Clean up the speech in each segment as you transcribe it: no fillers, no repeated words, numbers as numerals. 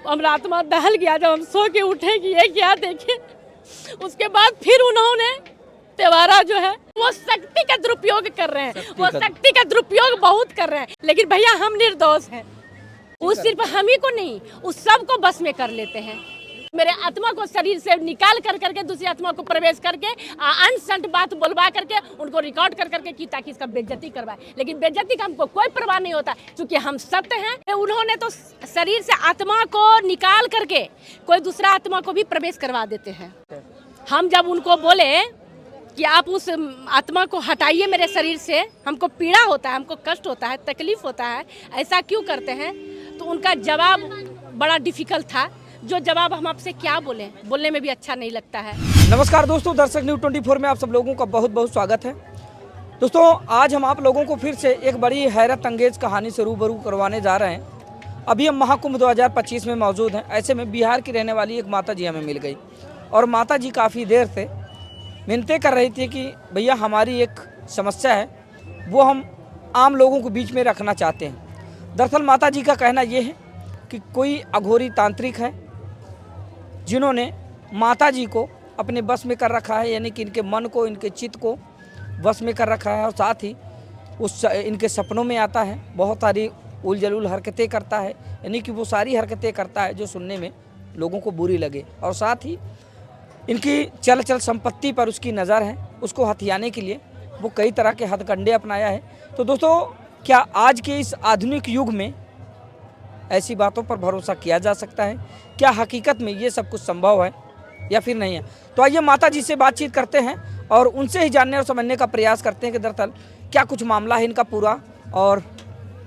हमारा आत्मा दहल गया जब हम सो के उठे कि ये क्या देखे। उसके बाद फिर उन्होंने त्योहारा जो है वो शक्ति का दुरुपयोग कर रहे हैं, वो शक्ति का दुरुपयोग बहुत कर रहे हैं। लेकिन भैया हम निर्दोष हैं, उस सिर्फ हम ही को नहीं, उस सब को बस में कर लेते हैं। मेरे आत्मा को शरीर से निकाल कर करके दूसरी आत्मा को प्रवेश करके अनसंट बात बोलवा करके उनको रिकॉर्ड कर करके की ताकि इसका बेइज्जती करवाए। लेकिन बेइज्जती का हमको कोई परवाह नहीं होता, क्योंकि हम सत्य हैं। उन्होंने तो शरीर से आत्मा को निकाल करके कोई दूसरा आत्मा को भी प्रवेश करवा देते हैं। हम जब उनको बोले कि आप उस आत्मा को हटाइए मेरे शरीर से, हमको पीड़ा होता है, हमको कष्ट होता है, तकलीफ होता है, ऐसा क्यों करते हैं, तो उनका जवाब बड़ा डिफिकल्ट था। जो जवाब हम आपसे क्या बोलें, बोलने में भी अच्छा नहीं लगता है। नमस्कार दोस्तों, दर्शक न्यूज़ 24 में आप सब लोगों का बहुत बहुत स्वागत है। दोस्तों आज हम आप लोगों को फिर से एक बड़ी हैरत अंगेज कहानी से रूबरू करवाने जा रहे हैं। अभी हम महाकुंभ 2025 में मौजूद हैं। ऐसे में बिहार की रहने वाली एक माता जी हमें मिल गई और माता जी काफ़ी देर से मिन्नतें कर रही थी कि भैया हमारी एक समस्या है, वो हम आम लोगों को बीच में रखना चाहते हैं। दरअसल माता जी का कहना ये है कि कोई अघोरी तांत्रिक है जिन्होंने माता जी को अपने बस में कर रखा है, यानी कि इनके मन को, इनके चित्त को बस में कर रखा है और साथ ही इनके सपनों में आता है, बहुत सारी उलझुल हरकतें करता है, यानी कि वो सारी हरकतें करता है जो सुनने में लोगों को बुरी लगे। और साथ ही इनकी चल संपत्ति पर उसकी नज़र है, उसको हथियाने के लिए वो कई तरह के हथकंडे अपनाया है। तो दोस्तों क्या आज के इस आधुनिक युग में ऐसी बातों पर भरोसा किया जा सकता है? क्या हकीकत में ये सब कुछ संभव है या फिर नहीं है? तो आइए माता जी से बातचीत करते हैं और उनसे ही जानने और समझने का प्रयास करते हैं कि दरअसल क्या कुछ मामला है इनका पूरा, और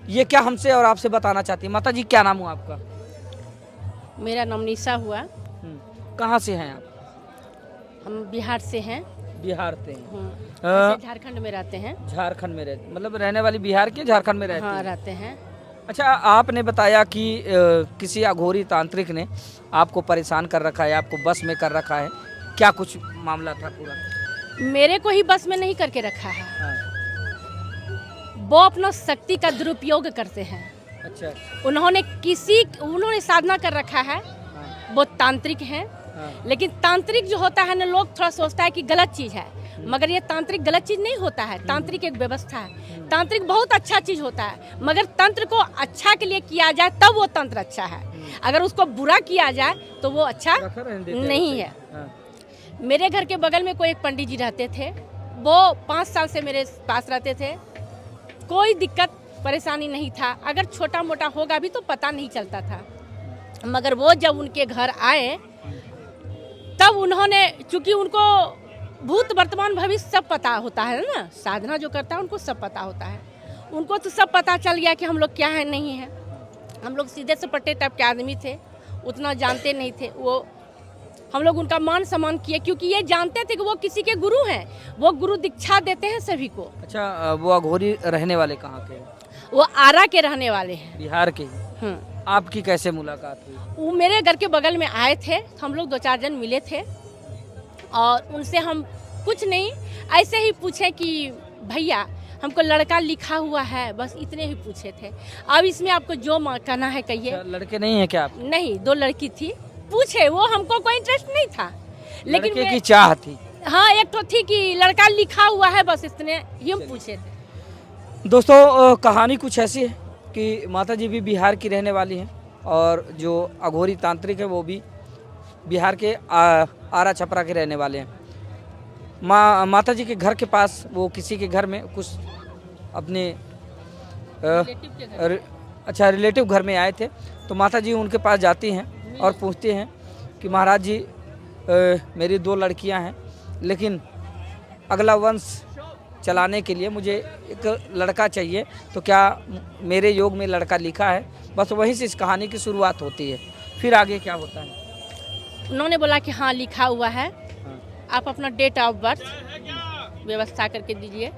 ये क्या हमसे और आपसे बताना चाहती है। माता जी क्या नाम हुआ आपका? मेरा नाम निशा हुआ। कहाँ से हैं आप? हम बिहार से हैं। बिहार से ऐसे झारखंड में रहते हैं। झारखंड में रहते, मतलब रहने वाली बिहार के झारखंड में रहते हाँ, हैं। रहते हैं। अच्छा, आपने बताया कि किसी अघोरी तांत्रिक ने आपको परेशान कर रखा है, आपको बस में कर रखा है। क्या कुछ मामला था पूरा? मेरे को ही बस में नहीं करके रखा है। हाँ। वो अपना शक्ति का दुरुपयोग करते हैं। अच्छा। उन्होंने साधना कर रखा है। हाँ। वो तांत्रिक हैं। हाँ। लेकिन तांत्रिक जो होता है ना, लोग थोड़ा सोचता है कि गलत चीज़ है, मगर ये तांत्रिक गलत चीज़ नहीं होता है। तांत्रिक एक व्यवस्था है। तांत्रिक बहुत अच्छा चीज़ होता है, मगर तंत्र को अच्छा के लिए किया जाए तब वो तंत्र अच्छा है। अगर उसको बुरा किया जाए तो वो अच्छा नहीं है। मेरे घर के बगल में कोई एक पंडित जी रहते थे, वो 5 साल से मेरे पास रहते थे। कोई दिक्कत परेशानी नहीं था, अगर छोटा मोटा होगा भी तो पता नहीं चलता था। मगर वो जब उनके घर आए तब उन्होंने, चूँकि उनको भूत वर्तमान भविष्य सब पता होता है ना, साधना जो करता है उनको सब पता होता है। उनको तो सब पता चल गया कि हम लोग क्या है नहीं है। हम लोग सीधे सपट्टे टाइप के आदमी थे, उतना जानते नहीं थे। वो हम लोग उनका मान सम्मान किए, क्योंकि ये जानते थे कि वो किसी के गुरु हैं, वो गुरु दीक्षा देते हैं सभी को। अच्छा, वो अघोरी रहने वाले कहाँ के हैं? वो आरा के रहने वाले हैं। बिहार के। आपकी कैसे मुलाकात हुई? वो मेरे घर के बगल में आए थे, हम लोग 2-4 जन मिले थे और उनसे हम कुछ नहीं, ऐसे ही पूछे कि भैया हमको लड़का लिखा हुआ है, बस इतने ही पूछे थे। अब इसमें आपको जो कहना है कहिए। लड़के नहीं है क्या आप? नहीं, 2 लड़की थी। पूछे, वो हमको कोई इंटरेस्ट नहीं था, लेकिन लड़के की चाह थी। हाँ, एक तो थी कि लड़का लिखा हुआ है, बस इतने ही हम पूछे थे। दोस्तों कहानी कुछ ऐसी है कि माता जी भी बिहार की रहने वाली हैं और जो अघोरी तांत्रिक है वो भी बिहार के आरा छपरा के रहने वाले हैं। माता जी के घर के पास वो किसी के घर में कुछ अपने रिलेटिव घर में आए थे, तो माता जी उनके पास जाती हैं और पूछती हैं कि महाराज जी मेरी 2 लड़कियां हैं, लेकिन अगला वंश चलाने के लिए मुझे एक लड़का चाहिए, तो क्या मेरे योग में लड़का लिखा है? बस वहीं से इस कहानी की शुरुआत होती है। फिर आगे क्या होता है? उन्होंने बोला कि हाँ लिखा हुआ है। आप अपना डेट ऑफ बर्थ व्यवस्था करके दीजिए।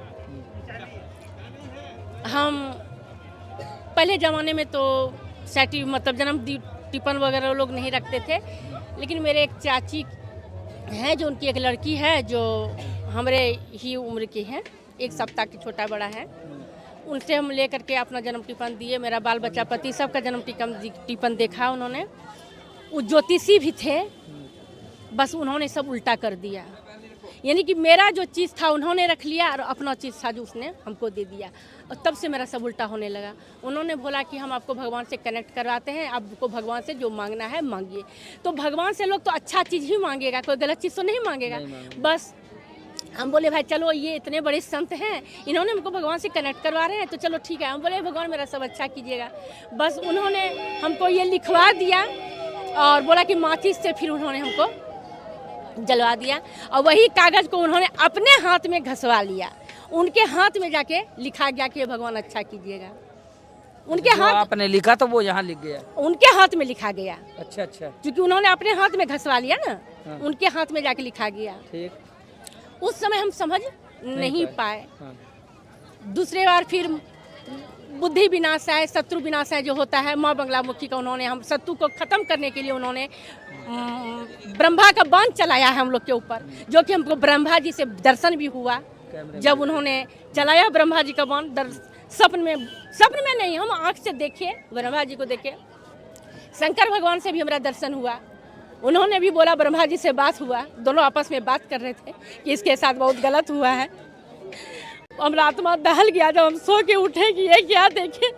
हम पहले ज़माने में तो मतलब जन्म टिप्पण वगैरह लोग नहीं रखते थे, लेकिन मेरे एक चाची हैं जो उनकी एक लड़की है जो हमारे ही उम्र की है, 1 सप्ताह की छोटा बड़ा है। उनसे हम ले करके अपना जन्म टिप्पण दिए। मेरा बाल बच्चा पति सबका जन्म टिप्पण देखा उन्होंने। वो ज्योतिषी भी थे, बस उन्होंने सब उल्टा कर दिया। यानी कि मेरा जो चीज़ था उन्होंने रख लिया और अपना चीज़ था जो उसने हमको दे दिया, और तब से मेरा सब उल्टा होने लगा। उन्होंने बोला कि हम आपको भगवान से कनेक्ट करवाते हैं, आपको भगवान से जो मांगना है मांगिए। तो भगवान से लोग तो अच्छा चीज़ ही मांगेगा, कोई गलत चीज़ तो नहीं मांगेगा। बस हम बोले भाई चलो ये इतने बड़े संत हैं, इन्होंने हमको भगवान से कनेक्ट करवा रहे हैं, तो चलो ठीक है। हम बोले भगवान मेरा सब अच्छा कीजिएगा। बस उन्होंने हमको ये लिखवा दिया और बोला कि माचिस से फिर उन्होंने हमको जलवा दिया, और वही कागज़ को उन्होंने अपने हाथ में घसवा लिया। उनके हाथ में जाके लिखा गया कि भगवान अच्छा कीजिएगा। उनके हाथ आपने लिखा तो वो यहाँ लिख गया, उनके हाथ में लिखा गया। अच्छा अच्छा, क्योंकि उन्होंने अपने हाथ में घसवा लिया ना, हाँ। उनके हाथ में जाके लिखा गया। ठीक। उस समय हम समझ नहीं पाए। हाँ। दूसरे बार फिर बुद्धि विनाश है, शत्रु विनाश है जो होता है, माँ बंगलामुखी का उन्होंने हम शत्रु को खत्म करने के लिए उन्होंने ब्रह्मा का बाण चलाया है हम लोग के ऊपर, जो कि हमको ब्रह्मा जी से दर्शन भी हुआ। जब उन्होंने चलाया ब्रह्मा जी का बाण, सपन में नहीं, हम आँख से देखे, ब्रह्मा जी को देखे। शंकर भगवान से भी हमारा दर्शन हुआ, उन्होंने भी बोला, ब्रह्मा जी से बात हुआ, दोनों आपस में बात कर रहे थे कि इसके साथ बहुत गलत हुआ है। हमारा आत्मा दहल गया जब हम सो के उठे कि ये क्या देखे।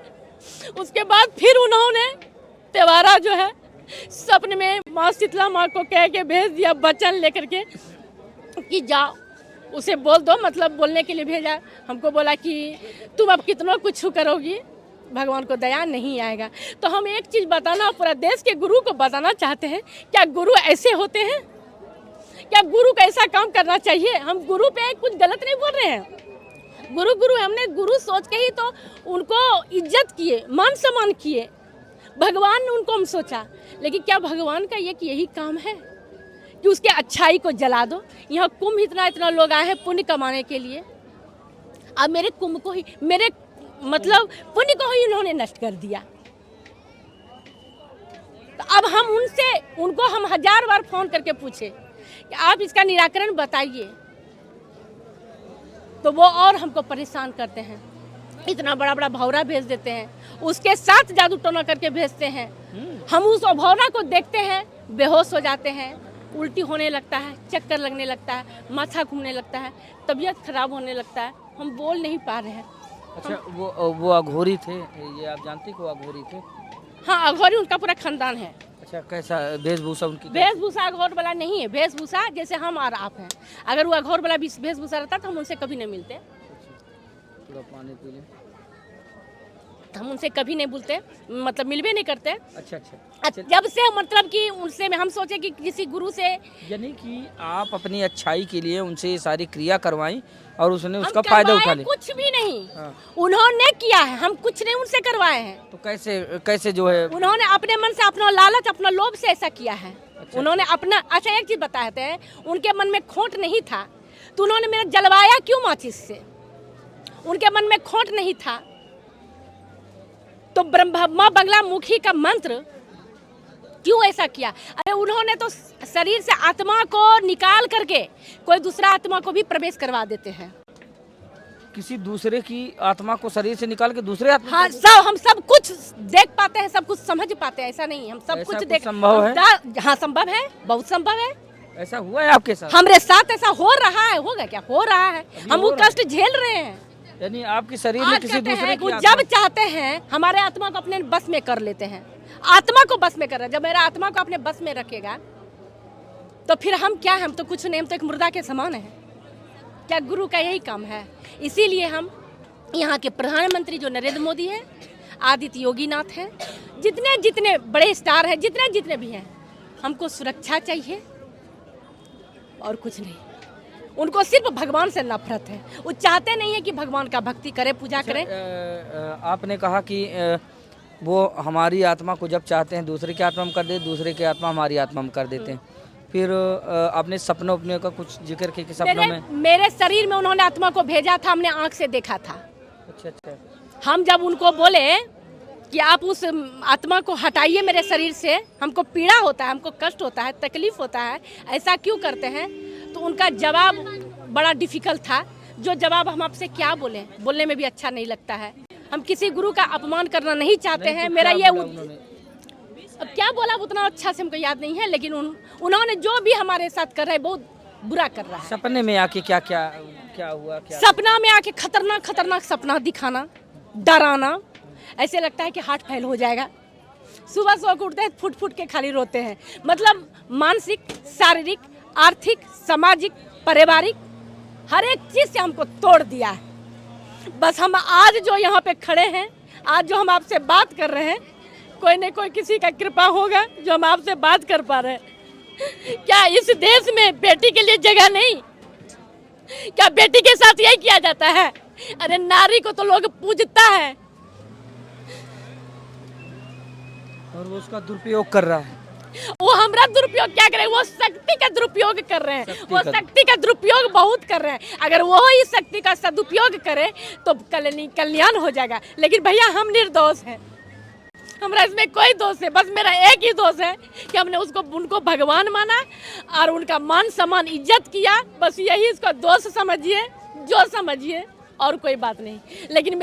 उसके बाद फिर उन्होंने त्योहारा जो है सपने में माँ शीतला माँ को कह के भेज दिया, वचन लेकर के कि जाओ उसे बोल दो, मतलब बोलने के लिए भेजा। हमको बोला कि तुम अब कितना कुछ करोगी, भगवान को दया नहीं आएगा। तो हम एक चीज़ बताना, पूरा देश के गुरु को बताना चाहते हैं, क्या गुरु ऐसे होते हैं? क्या गुरु का ऐसा काम करना चाहिए? हम गुरु पे कुछ गलत नहीं बोल रहे हैं। गुरु हमने गुरु सोच के ही तो उनको इज्जत किए, मान सम्मान किए। भगवान ने उनको हम सोचा, लेकिन क्या भगवान का यही काम है कि उसके अच्छाई को जला दो? यहाँ कुंभ इतना लोग आए हैं पुण्य कमाने के लिए, अब मेरे कुंभ को ही, मेरे मतलब पुण्य को ही उन्होंने नष्ट कर दिया। तो अब हम उनको हम 1000 बार फोन करके पूछे कि आप इसका निराकरण बताइए, तो वो और हमको परेशान करते हैं। इतना बड़ा बड़ा भौरा भेज देते हैं, उसके साथ जादू टोना करके भेजते हैं। हम उस भौरा को देखते हैं, बेहोश हो जाते हैं, उल्टी होने लगता है, चक्कर लगने लगता है, माथा घूमने लगता है, तबीयत खराब होने लगता है, हम बोल नहीं पा रहे हैं। अच्छा, वो अघोरी थे, ये आप जानते कि वो अघोरी थे? हाँ, अघोरी उनका पूरा खानदान है। अच्छा, कैसा वेशभूषा उनकी? वेशभूषा अघोर वाला नहीं है, वेशभूषा जैसे हम और आप हैं। अगर वो अघोर वाला वेशभूषा रहता तो हम उनसे कभी नहीं मिलते। थोड़ा पानी पी लें। हम उनसे कभी नहीं बोलते, मतलब मिलवे नहीं करते। अच्छा अच्छा, जब से मतलब कि उनसे हम सोचे कि किसी गुरु से, यानी कि आप अपनी अच्छाई के लिए उनसे ये सारी क्रिया करवाई और उसने उसका फायदा उठा लिया? कुछ भी नहीं। हाँ। उन्होंने किया है, हम कुछ नहीं उनसे करवाए हैं। तो कैसे जो है उन्होंने अपने मन से, अपना लालच, अपना लोभ से ऐसा किया है। अच्छा, उन्होंने अपना, अच्छा एक चीज बताते हैं, उनके मन में खोट नहीं था तो उन्होंने मेरा जलवाया क्यों माचिस से? उनके मन में खोट नहीं था तो माँ बंगलामुखी का मंत्र क्यों ऐसा किया? अरे उन्होंने तो शरीर से आत्मा को निकाल करके कोई दूसरा आत्मा को भी प्रवेश करवा देते हैं। किसी दूसरे की आत्मा को शरीर से निकाल के दूसरे आत्मा? हाँ, सब हम सब कुछ देख पाते हैं, सब कुछ समझ पाते हैं, ऐसा नहीं, हम सब कुछ देख। संभव है? हाँ संभव है, बहुत संभव है। ऐसा हुआ है आपके साथ? हमारे साथ ऐसा हो रहा है, होगा क्या, हो रहा है, हम वो कष्ट झेल रहे हैं। यानी आपके शरीर में किसी दूसरे की जब चाहते हैं हमारे आत्मा को अपने बस में कर लेते हैं, आत्मा को बस में कर रहे हैं। जब मेरा आत्मा को अपने बस में रखेगा तो फिर हम क्या, हम तो कुछ नहीं, हम तो एक मुर्दा के समान है। क्या गुरु का यही काम है? इसीलिए हम यहाँ के प्रधानमंत्री जो नरेंद्र मोदी हैं, आदित्य योगीनाथ हैं, जितने जितने बड़े स्टार हैं, जितने जितने भी हैं, हमको सुरक्षा चाहिए और कुछ नहीं। उनको सिर्फ भगवान से नफरत है, वो चाहते नहीं है कि भगवान का भक्ति करें, पूजा करें। आपने कहा कि वो हमारी आत्मा को जब चाहते हैं दूसरे की आत्मा में कर देते, दूसरे की आत्मा हमारी आत्मा में कर देते हैं। फिर आपने सपनों अपने का कुछ जिक्र किया कि सपनों में मेरे शरीर में उन्होंने आत्मा को भेजा था, हमने आँख से देखा था। अच्छा अच्छा, हम जब उनको बोले कि आप उस आत्मा को हटाइए मेरे शरीर से, हमको पीड़ा होता है, हमको कष्ट होता है, तकलीफ होता है, ऐसा क्यों करते हैं? तो उनका जवाब बड़ा डिफिकल्ट था। जो जवाब हम आपसे क्या बोलें, बोलने में भी अच्छा नहीं लगता है। हम किसी गुरु का अपमान करना नहीं चाहते हैं। मेरा ये अब क्या बोला उतना अच्छा से हमको याद नहीं है, लेकिन उन्होंने जो भी हमारे साथ कर रहे हैं बहुत बुरा कर रहा है। सपने में आके क्या क्या क्या हुआ, क्या सपना में आके खतरनाक खतरनाक सपना दिखाना, डराना, ऐसे लगता है कि हार्ट फेल हो जाएगा। सुबह सो के उठते हैं फुट फुट के खाली रोते हैं। मतलब मानसिक, शारीरिक, आर्थिक, सामाजिक, पारिवारिक हर एक चीज़ से हमको तोड़ दिया है। बस हम आज जो यहाँ पे खड़े हैं, आज जो हम आपसे बात कर रहे हैं, कोई न कोई किसी का कृपा होगा जो हम आपसे बात कर पा रहे हैं। क्या इस देश में बेटी के लिए जगह नहीं? क्या बेटी के साथ यही किया जाता है? अरे नारी को तो लोग पूजता है और वो उसका दुरुपयोग कर रहा है। वो हमरा दुरुपयोग क्या करे, वो शक्ति का दुरुपयोग कर रहे हैं। वो शक्ति का दुरुपयोग बहुत कर रहे हैं। अगर वो इस शक्ति का सदुपयोग करे तो कल्याण हो जाएगा। लेकिन भैया हम निर्दोष हैं, हमरा इसमें कोई दोष है। बस मेरा एक ही दोष है कि हमने उनको भगवान माना और उनका मान सम्मान इज्जत किया। बस यही इसका दोष समझिए, जो समझिए, और कोई बात नहीं। लेकिन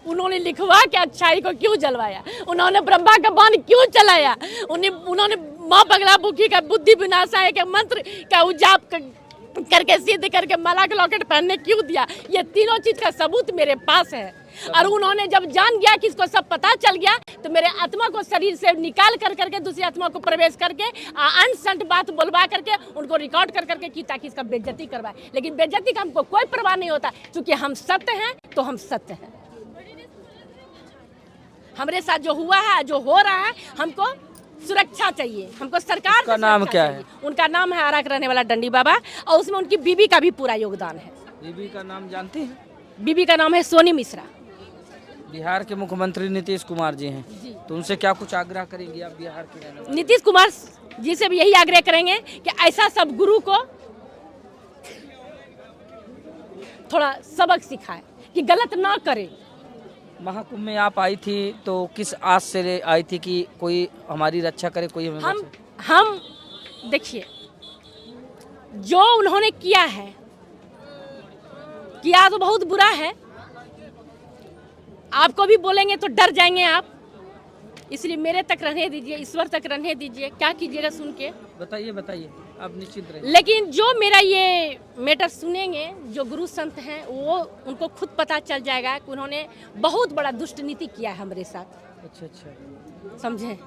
उन्होंने लिखवा के अच्छाई को क्यों जलवाया? उन्होंने ब्रह्मा का बाण क्यों चलाया? उन्होंने माँ बगला बुखी का बुद्धि विनाशाय के मंत्र का उजाप करके सिद्ध करके माला का लॉकेट पहनने क्यों दिया? ये तीनों चीज का सबूत मेरे पास है। और उन्होंने जब जान गया कि इसको सब पता चल गया तो मेरे आत्मा को शरीर से निकाल कर करके दूसरी आत्मा को प्रवेश करके अनसंट बात बोलवा करके उनको रिकॉर्ड कर करके की ताकि इसका बेइज्जती करवाए। लेकिन बेइज्जती का हमको कोई परवाह नहीं होता, क्योंकि हम सत्य हैं तो हम सत्य हैं। हमारे साथ जो हुआ है, जो हो रहा है, हमको सुरक्षा चाहिए। हमको सरकार का नाम क्या है? उनका नाम है आराक रहने वाला डंडी बाबा, और उसमें उनकी बीबी का भी पूरा योगदान है। बीबी का नाम जानते हैं? बीबी का नाम है सोनी मिश्रा। बिहार के मुख्यमंत्री नीतीश कुमार जी हैं, तो उनसे क्या कुछ आग्रह करेंगे आप बिहार के रहने वाले? नीतीश कुमार जी से भी यही आग्रह करेंगे कि ऐसा सब गुरु को थोड़ा सबक सिखाए कि गलत ना करे। महाकुंभ में आप आई थी तो किस आस से आई थी कि कोई हमारी रक्षा करे, कोई हमें बचाए? हम देखिए, जो उन्होंने किया तो बहुत बुरा है। आपको भी बोलेंगे तो डर जाएंगे आप, इसलिए मेरे तक रहने दीजिए, ईश्वर तक रहने दीजिए। क्या कीजिएगा सुन के? बताइए, आप निश्चिंत रहिए। लेकिन जो मेरा ये मैटर सुनेंगे, जो गुरु संत हैं, वो उनको खुद पता चल जाएगा कि उन्होंने बहुत बड़ा दुष्ट नीति किया है हमारे साथ। अच्छा, समझे?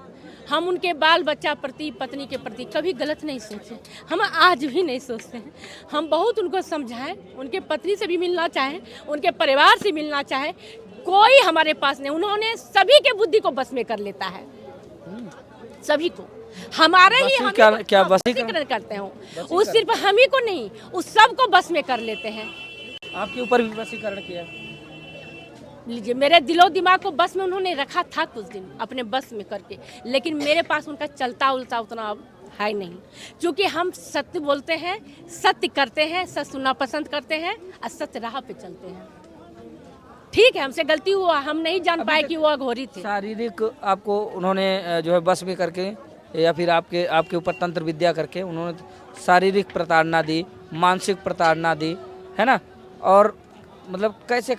हम उनके बाल बच्चा प्रति, पत्नी के प्रति कभी गलत नहीं सोचे। हम आज भी नहीं सोचते हैं। हम बहुत उनको समझाएं, उनके पत्नी से भी मिलना चाहे, उनके परिवार से मिलना चाहे, कोई हमारे पास नहीं। उन्होंने सभी के बुद्धि को बस में कर लेता है, सभी को। हमारे ही हम क्या वशीकरण करते हैं। उस सिर्फ हम ही को नहीं, उस सब को बस में कर लेते हैं। आपके ऊपर भी वशीकरण किया? लीजिए, मेरे दिलो दिमाग को बस में उन्होंने रखा था कुछ दिन अपने बस में करके, लेकिन मेरे पास उनका चलता उलता उतना अब है नहीं। क्योंकि हम सत्य बोलते हैं, सत्य करते हैं, सच सुनना पसंद करते हैं और सत्य राह पे चलते हैं। ठीक है, हमसे गलती हुआ, हम नहीं जान पाए कि वो अघोरी थे। शारीरिक आपको उन्होंने जो है बस में करके या फिर आपके ऊपर तंत्र विद्या करके उन्होंने शारीरिक प्रताड़ना दी, मानसिक प्रताड़ना दी, है ना? और मतलब कैसे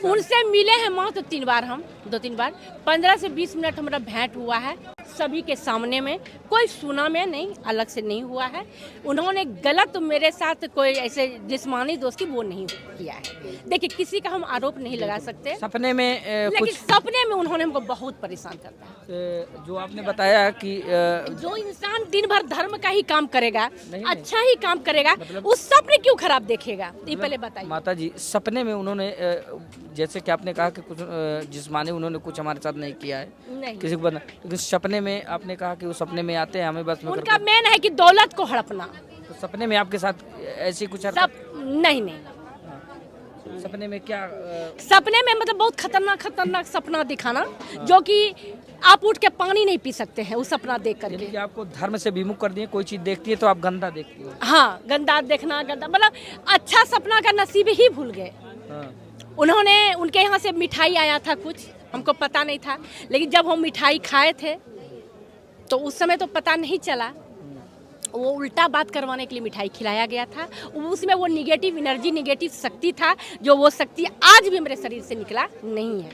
उनसे मिले हैं मात्र 3 बार, हम 2-3 बार। 15 से 20 मिनट हमारा भेंट हुआ है सभी के सामने में, कोई सुना में नहीं, अलग से नहीं हुआ है। उन्होंने गलत मेरे साथ कोई ऐसे जिस्मानी दोस्ती वो नहीं किया है। देखिए, किसी का हम आरोप नहीं लगा सकते। सपने में लेकिन सपने में उन्होंने हमको बहुत परेशान करता है। जो आपने बताया कि जो इंसान दिन भर धर्म का ही काम करेगा, अच्छा ही काम करेगा, उस सपने क्यों खराब देखेगा? ये पहले बताइए। माता जी, सपने में उन्होंने जैसे कि आपने कहा कि कुछ जिस्मानी उन्होंने कुछ हमारे साथ नहीं किया है, नहीं किसी को, लेकिन सपने में आपने कहा कि वो सपने में आते हैं हमें बस में। उनका मेन है कि दौलत को हड़पना। तो सपने में आपके साथ ऐसी कुछ नहीं। सपने में क्या? सपने में मतलब बहुत खतरनाक सपना दिखाना, जो कि आप उठ के पानी नहीं पी सकते हैं उस सपना देख करके। कि आपको धर्म से विमुख कर दिए, कोई चीज देखती है तो आप गंदा देखती हो। हाँ, गंदा देखना, गंदा मतलब अच्छा सपना का नसीब ही भूल गए। उन्होंने, उनके यहाँ से मिठाई आया था कुछ, हमको पता नहीं था, लेकिन जब हम मिठाई खाए थे तो उस समय तो पता नहीं चला। वो उल्टा बात करवाने के लिए मिठाई खिलाया गया था। उसमें वो निगेटिव एनर्जी, निगेटिव शक्ति था, जो वो शक्ति आज भी मेरे शरीर से निकला नहीं है।